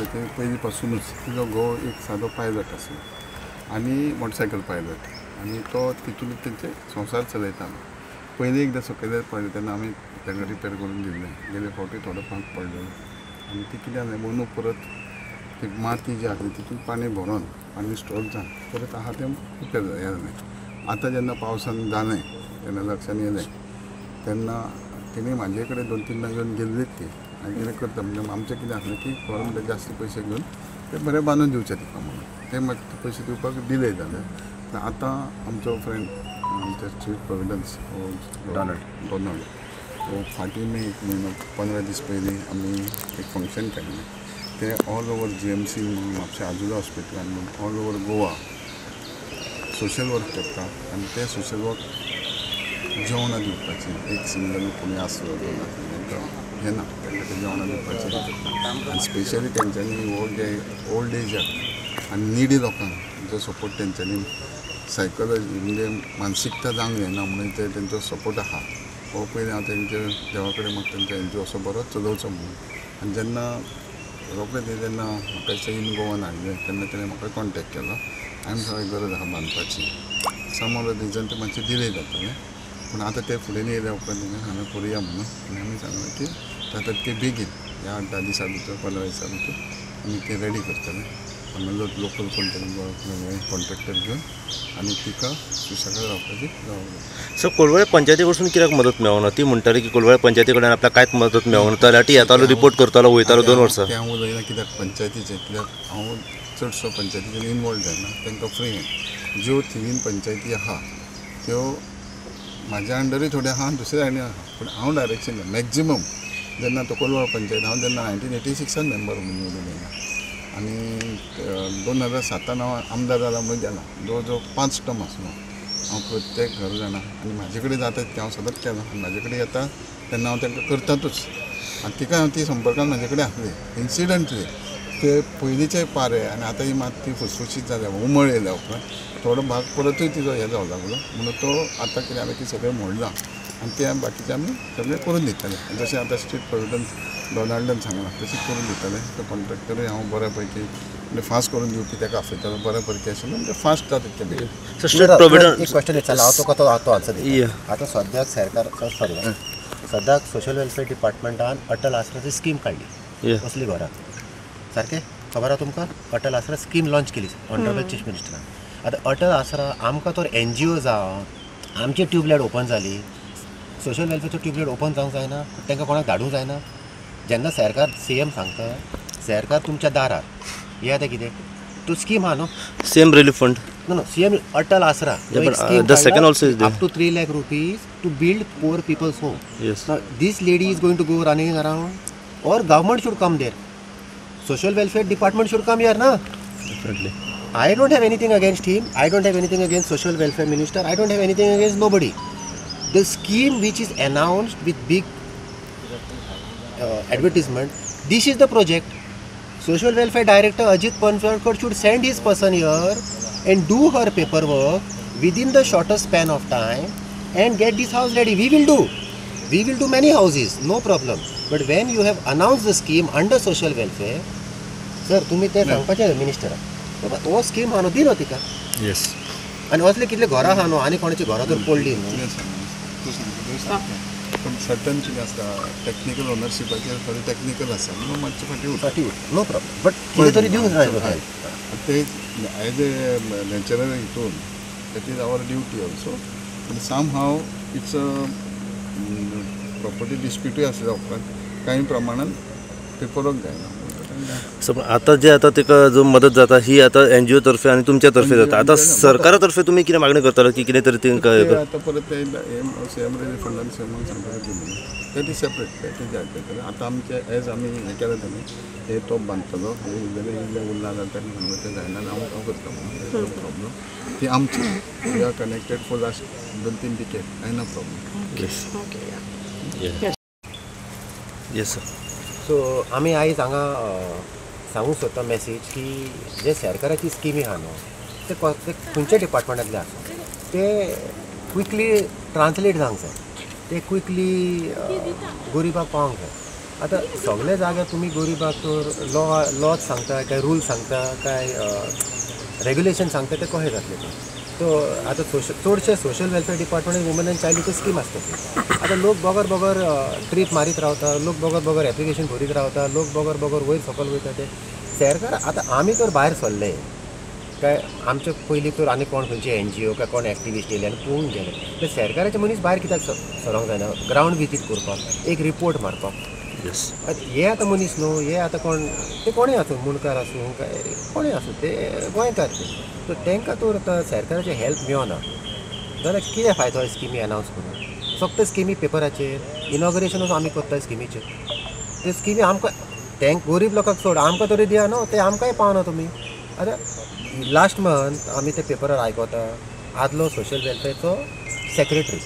पळय ते पयलीं पासूनच तिजो घोव एक सादो पायलट आसलो आनी मोटरसायकल पायलट आनी तो तितून तेंचे संवसार चलयतालो. पयलीं एकदां सकयल पळयलें तेन्ना आमी ताका रिपेर करून दिल्लें. गेले फावटी थोडो फांक पडलेलो आनी ती कितें जालें म्हणून परत ती माती जी आसली तितून पाणी भरून पाणी स्टोर जावन परत आहा तें रिपेर जालें. आतां जेन्ना पावसान जालें तेन्ना लक्षान येलें तेन्ना तिणी म्हाजे कडेन 2-3 येवन गेल्लीच ती आनी कितें करता म्हणजे आमचें कितें आसलें की गव्हर्मेंटाक जास्त पयशे घेवन ते बरें बांदून दिवचे तिका म्हणून ते मागीर पयशे दिवपाक डिले जाले. आतां आमचो फ्रेंड आमचे चीफ प्रोविडन्स डॉनल्ड तो फाटीं मे 1 म्हयनो 15 दीस पयलीं आमी एक फंक्शन केल्लें ते ऑल ओवर GMC म्हापशा आजुला हॉस्पिटलान म्हणून all over Goa social work करता आनी ते सोशल वर्क जेवणां दिवपाचें एक सिंगल कोणी आसलो तांकां हें ना तांकां ते जेवणां दिवपाचें करता आनी स्पेशली तेंच्यांनी ओल्ड एजाक आनी निडी लोकांक जो सपोर्ट तेंच्यांनी सायकोलॉजी म्हणजे मानसिकता जावंक जायना म्हणून ते तेंचो सपोर्ट आहा हो पयलीं हांव तेंचे देवा कडेन म्हाका तेंचो NGO असो बरो चलोवचो म्हणून. आनी जेन्ना रोखडें जेन्ना म्हाका इन गोवान हाडलें तेन्ना तेणें म्हाका कॉन्टेक्ट केलो आमी सगळी गरज आहा बांदपाची. सम ऑफ द रिजन ते मातशें डिले जातालें पूण आतां ते फुडें येयल्या उपरांत हांवें करुया म्हणून आनी आमी सांगलें की जाता तितके बेगीन ह्या 8-10 दिसां भितर 15 दिसां भितर आमी ते रेडी करतले. आमी लोकल कोण तरी कॉन्ट्रॅक्टर घेवन आनी तिका सुशेगाद रावपाची जबाबदारी. सर कोलवळे पंचायती कडसून कित्याक मदत मेळना? ती म्हणटाली की कोलवळे पंचायती कडेन आपल्याक कांयच मदत मेळना तलाटी येतालो रिपोर्ट करतालो वयतालो 2 वर्सां. ते हांव उलयना कित्याक पंचायतीचें कित्याक हांव चडसो पंचायतीचेर इनवॉल्व जायना तांकां फ्री हँड ज्यो थिवीन पंचायती आहा त्यो म्हाज्या अंडरूय थोड्यो आहा आनी दुसऱ्या आनी आहा पूण हांव डायरेक्शन मॅक्झिमम जेन्ना तो कोलवळ पंचायत हांव जेन्ना 1986 मेंबर म्हणून निवडून येयला आनी 2007 हांव आमदार जाला म्हणून गेला जवळ जवळ 5 टर्म आसलो हांव प्रत्येक घर जाणा आनी म्हाजे कडेन जाता तितकें हांव सदांच केलां आनी म्हाजे कडेन येता तेन्ना हांव तांकां करतातूच आनी तिका हांव ती संपर्कान म्हाजे कडेन आसली इन्सिडंटली ते पयलींचे पारे आनी आतां ही मात ती फुसफुशीत जाल्या उमळ येयल्या उपरांत थोडो भाग परतूय तिजो हें जावं लागलो म्हणून तो आतां कितें जालें की सगळें मोडलां आनी ते बाकीचे आमी सगळें करून दिताले जशें आतां स्ट्रीट प्रोविडन्स डॉनाल्डान सांगलां तशें करून दिताले. तो कॉन्ट्रॅक्टरूय हांव बऱ्या पैकी म्हणजे फास्ट करून दिवपी ताका आपयतालो बऱ्या पैकी आशिल्लो म्हणजे फास्ट जाता तितकें बेगीन. स्ट्रीट प्रोविडन्स एक क्वेश्चन विचारला हांव तुका तो आन्सर दिता. आतां सद्याक सरकार सॉरी सद्याक सोशल वेलफेअर डिपार्टमेंटान अटल आसराची स्कीम काडली कसली घरां सारकें खबर आहा तुमकां? अटल आसरा स्कीम लॉन्च केली ऑनरेबल चीफ मिनिस्टरान. आतां अटल आसरा आमकां तर NGO जावं आमची ट्यूबलायट ओपन जाली सोशल वेलफेअरचो ट्यूबलायट ओपन जावंक जायना तांकां कोणाक धाडूंक जायना. जेन्ना सरकार CM सांगता सरकार तुमच्या दारार हें आतां कितें तो स्कीम आहा न्हू सेम रिलीफ फंड नो CM Atal Aasra the second also is there up to 3 lakh rupees to build poor people's home. Yes. Now this lady is going to go running around or government should come there. Social welfare department should come here, na? Definitely. I don't have anything against him. I don't have anything against social welfare minister. I don't have anything against nobody. The scheme which is announced with big advertisement, this is the project. Social welfare director Ajit Panchwalkar should send his person here and do her paperwork within the shortest span of time and get this house ready. We will do many houses, no problem. But when you have announced the scheme under social welfare, sir, तुम्ही ते सांगपाचें मिनिस्टराक बाबा तो scheme आहा न्हू दी न्हू तिका. Yes. आनी असले कितले घरां आहा न्हू आनी कोणाची घरां तर पडली न्हू. पण सर्टन कितें आसता टॅक्निकल ओनरशिपाचेर थोडें टॅक्निकल आसा म्हणून मातशें फाटीं नो प्रॉब्लम बट कितें तरी दिवंक जाय. ते एज ए नॅचरल हितून that is our duty also पूण सम हाव इट्स प्रॉपर्टी डिस्प्यूटूय आसल्या उपरांत कांय प्रमाणान पेपरवर्क जायना. आता जे आता तिका जो मदत जाता ही आता NGO तर्फे आणि तुमच्या तर्फे जाता. आता सरकारा तर्फे तुम्ही कितें मागणी करतालो की कितें तरी तिंका आतां परत ते CM रिलीफ फंडान म्हणून सांगता दिली that is separate that is जाय. आतां आमचे एज आमी हें केलें तेन्ना हे तो बांदतलो इल्लें उरला जाल्यार तेन्ना सांगता तें जायना हांव करता म्हणून नो प्रॉब्लम. ती आमची we are connected for last 2-3 decade कांय no problem. Yes sir. So आमी आयज हांगा सांगूंक सोदता मॅसेज की जे सरकाराची स्किमी आहा न्हू ते खंयच्या डिपार्टमेंटांतले आसा ते क्विकली ट्रान्सलेट जावंक जाय. ते क्विकली गोरिबाक पावोंक जाय. आता सगळे जाग्यार तुम्ही गरिबाक तर लॉज सांगता काय रूल सांगता काय रेग्युलेशन सांगता ते कशें जातले ते तो आतां चडशे social welfare department woman end child scheme आसता आता लोक बगर बगर ट्रीप मारीत रावता लोक बगर बगर एप्लिकेशन भरीत रावता लोक बगर बगर वयर सकयल वयता ते सरकार आतां आमी तर भायर सरले काय आमचे पयलीं तर आनी कोण खंयचे NGO काय कोण एक्टिविस्ट येयले आनी पळोवन गेले ते सरकाराचे मनीस भायर कित्याक सरोंक जायना ग्रावंड विजीट करपाक एक रिपोर्ट मारपाक हे आतां मनीस न्हू हे आतां कोण ते कोणूय आसूं मुणकार आसूं काय कोणूय आसूं ते गोंयकार ते सो तांकां तर आतां सरकाराचे हेल्प मेळना जाल्यार कितें फायदो स्किमी अनावन्स करून फक्त स्किमी पेपराचेर इनॉग्रेशनूच आमी करता स्किमीचेर ते स्किमी आमकां तांकां गरीब लोकांक सोड आमकां तरी दिया न्हू ते आमकांय पावना तुमी आतां लास्ट मंथ आमी ते पेपरार आयकता आदलो सोशल वेलफेअरचो सेक्रेटरी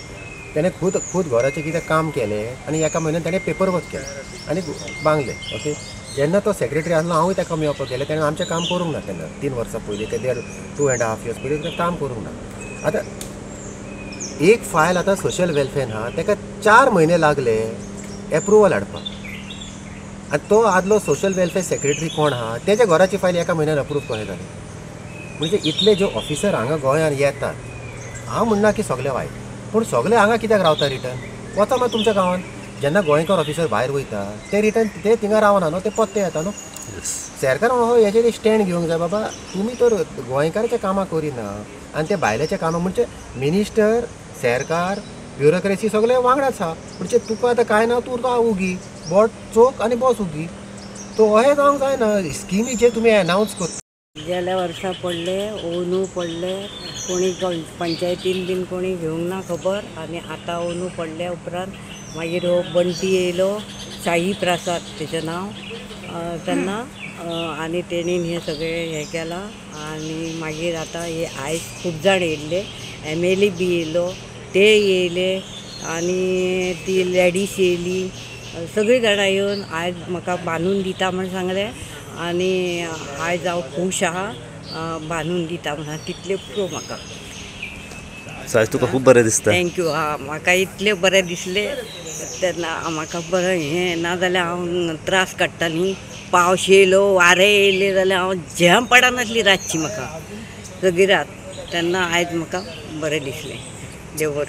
त्याने खूद घराचें कितें काम केलें आनी एका म्हयन्यान ताणें पेपर वर्क केलें आनी बांगलें ओके जेन्ना तो सेक्रेटरी आसलो हांवूय ताका मेळपाक गेलें ताणें आमचें काम करूंक ना तेन्ना 3 वर्सां पयलीं ते 2.5 years पयलीं तें काम करूंक ना आतां एक फायल आतां सोशल वेलफेअर आहा ताका 4 म्हयने लागले एप्रुवल हाडपाक आनी तो आदलो सोशल वेलफेअर सेक्रेटरी कोण आहा तेज्या घराची फायल एका म्हयन्यान अप्रूव कशें जालें म्हणजे इतले जे ऑफिसर हांगा गोंयांत येतात हांव म्हणना की सगळे वायट पूण सगळे हांगा कित्याक रावता रिटर्न वता मागीर तुमच्या गांवांत जेन्ना गोंयकार ऑफिसर भायर वयता ते रिटर्न ते थिंगा रावना न्हू ते पत्ते येता न्हू सरकारान हो हेचेर स्टँड घेवंक जाय बाबा तुमी तर गोंयकाराचें कामां करिना आनी ते भायल्याचें कामां म्हणजे मिनिस्टर सरकार ब्युरोक्रेसी सगळे वांगडाच आहा म्हणजे तुका आतां कांय ना तूं राव उगी बोट चोक आनी बस उगी तो अहें जावंक जायना स्किमी जे तुमी अनावन्स करता गेल्या वर्सा पडले ओनू पडले कोणी पंचायतीन बीन कोणी घेवंक ना खबर आनी आतां ओनू पडल्या उपरांत मागीर हो बंटी येयलो शाही प्रसाद तेजें नांव तेन्ना आनी तेणीन हें सगळें हें केलां आनी मागीर आतां हे आयज खूब जाण येयल्ले MLA बी येयलो ते येयले आनी ती लेडीज येयली सगळीं जाणां येवन आयज म्हाका बांदून दिता म्हण सांगलें आनी आयज हांव खूश आहा बांदून दिता म्हणून तितले पुरो म्हाका सायज तुका खूब बरें दिसता थँक्यू म्हाका इतले बरें दिसले तेन्ना म्हाका बरें हें नाजाल्यार हांव त्रास काडटाली पावस येयलो वारें येयलें जाल्यार हांव झेम पडनासली रातची म्हाका सगळी रात तेन्ना आयज म्हाका बरें दिसलें देव